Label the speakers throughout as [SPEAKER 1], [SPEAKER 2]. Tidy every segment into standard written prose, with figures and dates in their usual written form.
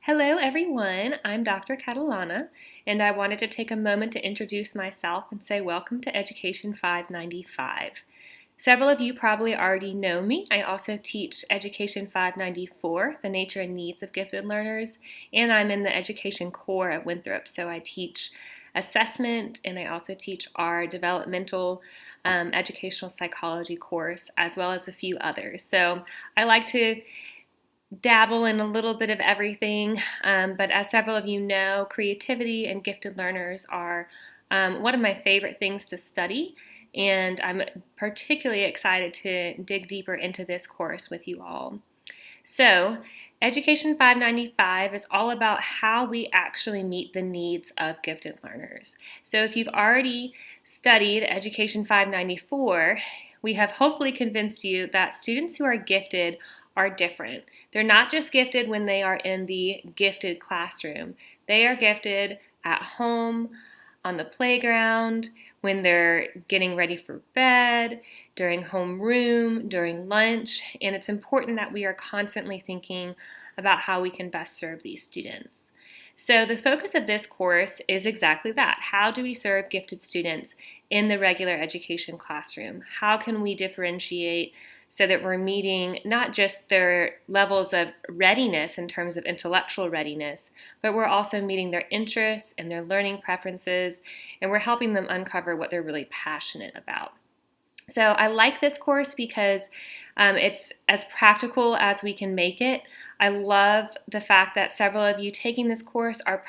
[SPEAKER 1] Hello everyone, I'm Dr. Catalana, and I wanted to take a moment to introduce myself and say welcome to Education 595. Several of you probably already know me. I also teach Education 594, the nature and needs of gifted learners, and I'm in the Education Core at Winthrop, so I teach assessment and I also teach our developmental educational psychology course as well as a few others. So I like to dabble in a little bit of everything, but as several of you know, creativity and gifted learners are one of my favorite things to study, and I'm particularly excited to dig deeper into this course with you all. So, Education 595 is all about how we actually meet the needs of gifted learners. So if you've already studied Education 594, we have hopefully convinced you that students who are gifted are different. They're not just gifted when they are in the gifted classroom. They are gifted at home, on the playground, when they're getting ready for bed, during homeroom, during lunch, and it's important that we are constantly thinking about how we can best serve these students. So the focus of this course is exactly that. How do we serve gifted students in the regular education classroom? How can we differentiate so that we're meeting not just their levels of readiness in terms of intellectual readiness, but we're also meeting their interests and their learning preferences, and we're helping them uncover what they're really passionate about. So I like this course because it's as practical as we can make it. I love the fact that several of you taking this course are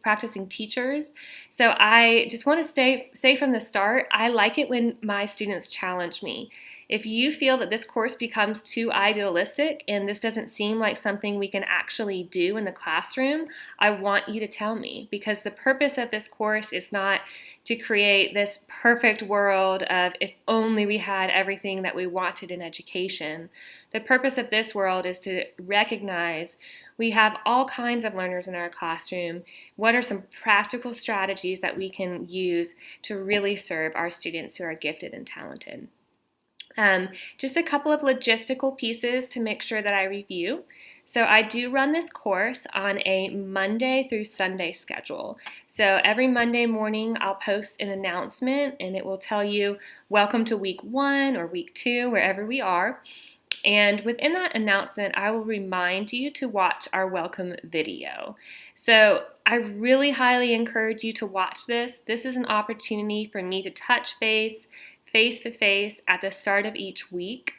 [SPEAKER 1] practicing teachers. So I just want to say from the start, I like it when my students challenge me. If you feel that this course becomes too idealistic and this doesn't seem like something we can actually do in the classroom, I want you to tell me, because the purpose of this course is not to create this perfect world of if only we had everything that we wanted in education. The purpose of this world is to recognize we have all kinds of learners in our classroom. What are some practical strategies that we can use to really serve our students who are gifted and talented? Just a couple of logistical pieces to make sure that I review. So I do run this course on a Monday through Sunday schedule. So every Monday morning I'll post an announcement and it will tell you welcome to week 1 or week 2, wherever we are. And within that announcement, I will remind you to watch our welcome video. So I really highly encourage you to watch this. This is an opportunity for me to touch base face-to-face at the start of each week.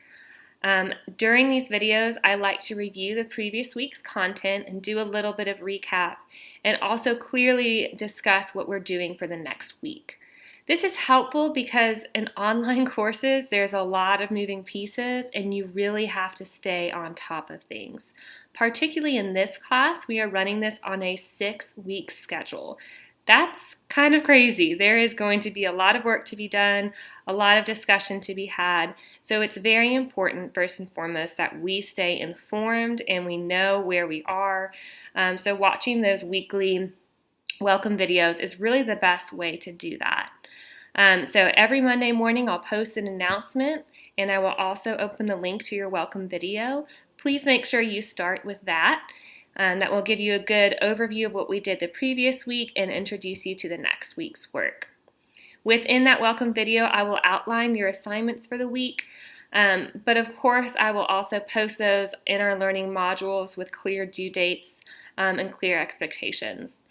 [SPEAKER 1] During these videos, I like to review the previous week's content and do a little bit of recap, and also clearly discuss what we're doing for the next week. This is helpful because in online courses, there's a lot of moving pieces and you really have to stay on top of things. Particularly in this class, we are running this on a 6-week schedule. That's kind of crazy. There is going to be a lot of work to be done, a lot of discussion to be had. So it's very important, first and foremost, that we stay informed and we know where we are. So watching those weekly welcome videos is really the best way to do that. So every Monday morning I'll post an announcement and I will also open the link to your welcome video. Please make sure you start with that. That will give you a good overview of what we did the previous week and introduce you to the next week's work. Within that welcome video, I will outline your assignments for the week, but of course I will also post those in our learning modules with clear due dates and clear expectations.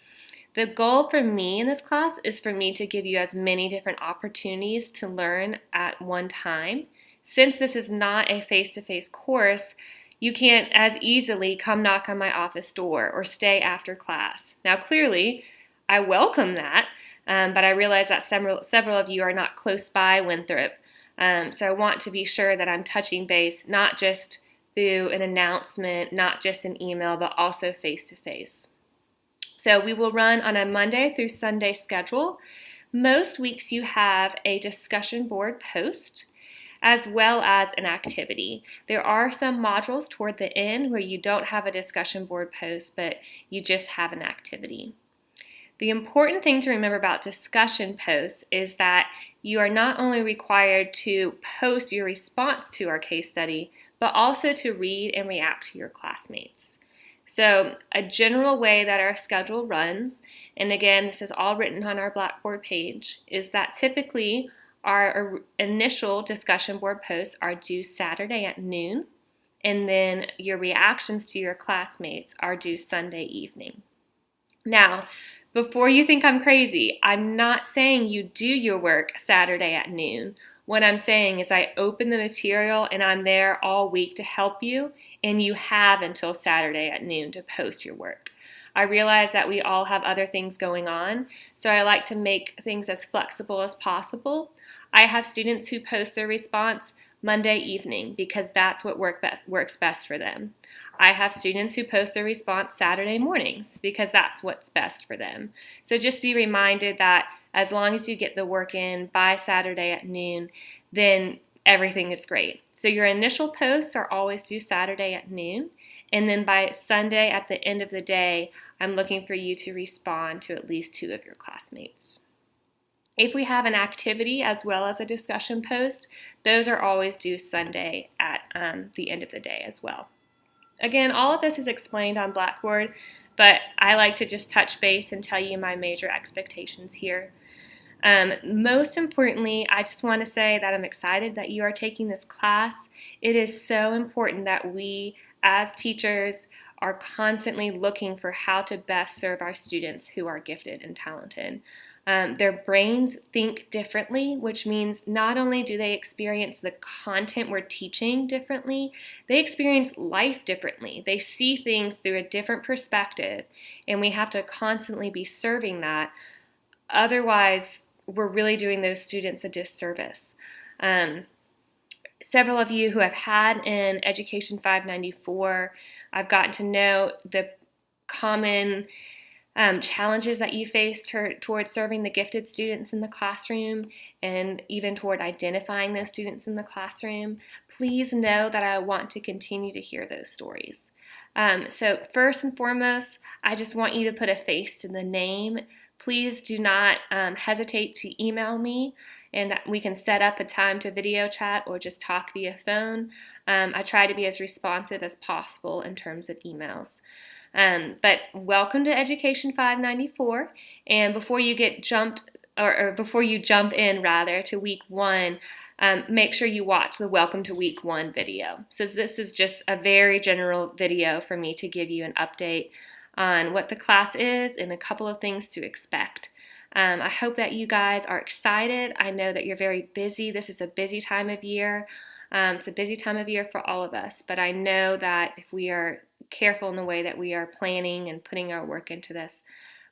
[SPEAKER 1] The goal for me in this class is for me to give you as many different opportunities to learn at one time. Since this is not a face-to-face course, you can't as easily come knock on my office door or stay after class. Now, clearly, I welcome that, but I realize that several of you are not close by Winthrop, so I want to be sure that I'm touching base not just through an announcement, not just an email, but also face-to-face. So we will run on a Monday through Sunday schedule. Most weeks you have a discussion board post, as well as an activity. There are some modules toward the end where you don't have a discussion board post, but you just have an activity. The important thing to remember about discussion posts is that you are not only required to post your response to our case study, but also to read and react to your classmates. So a general way that our schedule runs, and again, this is all written on our Blackboard page, is that typically our initial discussion board posts are due Saturday at noon, and then your reactions to your classmates are due Sunday evening. Now, before you think I'm crazy, I'm not saying you do your work Saturday at noon. What I'm saying is I open the material and I'm there all week to help you, and you have until Saturday at noon to post your work. I realize that we all have other things going on, so I like to make things as flexible as possible. I have students who post their response Monday evening because that's what works best for them. I have students who post their response Saturday mornings because that's what's best for them. So just be reminded that as long as you get the work in by Saturday at noon, then everything is great. So your initial posts are always due Saturday at noon, and then by Sunday at the end of the day, I'm looking for you to respond to at least 2 of your classmates. If we have an activity as well as a discussion post, those are always due Sunday at the end of the day as well. Again, all of this is explained on Blackboard, but I like to just touch base and tell you my major expectations here. Most importantly, I just want to say that I'm excited that you are taking this class. It is so important that we, as teachers, are constantly looking for how to best serve our students who are gifted and talented. Their brains think differently, which means not only do they experience the content we're teaching differently, they experience life differently. They see things through a different perspective, and we have to constantly be serving that. Otherwise, we're really doing those students a disservice. Several of you who have had in Education 594, I've gotten to know the common challenges that you face toward serving the gifted students in the classroom and even toward identifying those students in the classroom. Please know that I want to continue to hear those stories. So first and foremost, I just want you to put a face to the name. Please do not hesitate to email me, and we can set up a time to video chat or just talk via phone. I try to be as responsive as possible in terms of emails. But welcome to Education 594, and before you get before you jump in rather to week 1, make sure you watch the Welcome to Week 1 video. So this is just a very general video for me to give you an update on what the class is and a couple of things to expect. I hope that you guys are excited. I know that you're very busy. This is a busy time of year. It's a busy time of year for all of us, but I know that if we are careful in the way that we are planning and putting our work into this,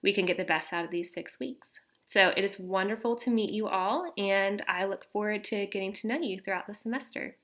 [SPEAKER 1] we can get the best out of these 6 weeks. So it is wonderful to meet you all, and I look forward to getting to know you throughout the semester.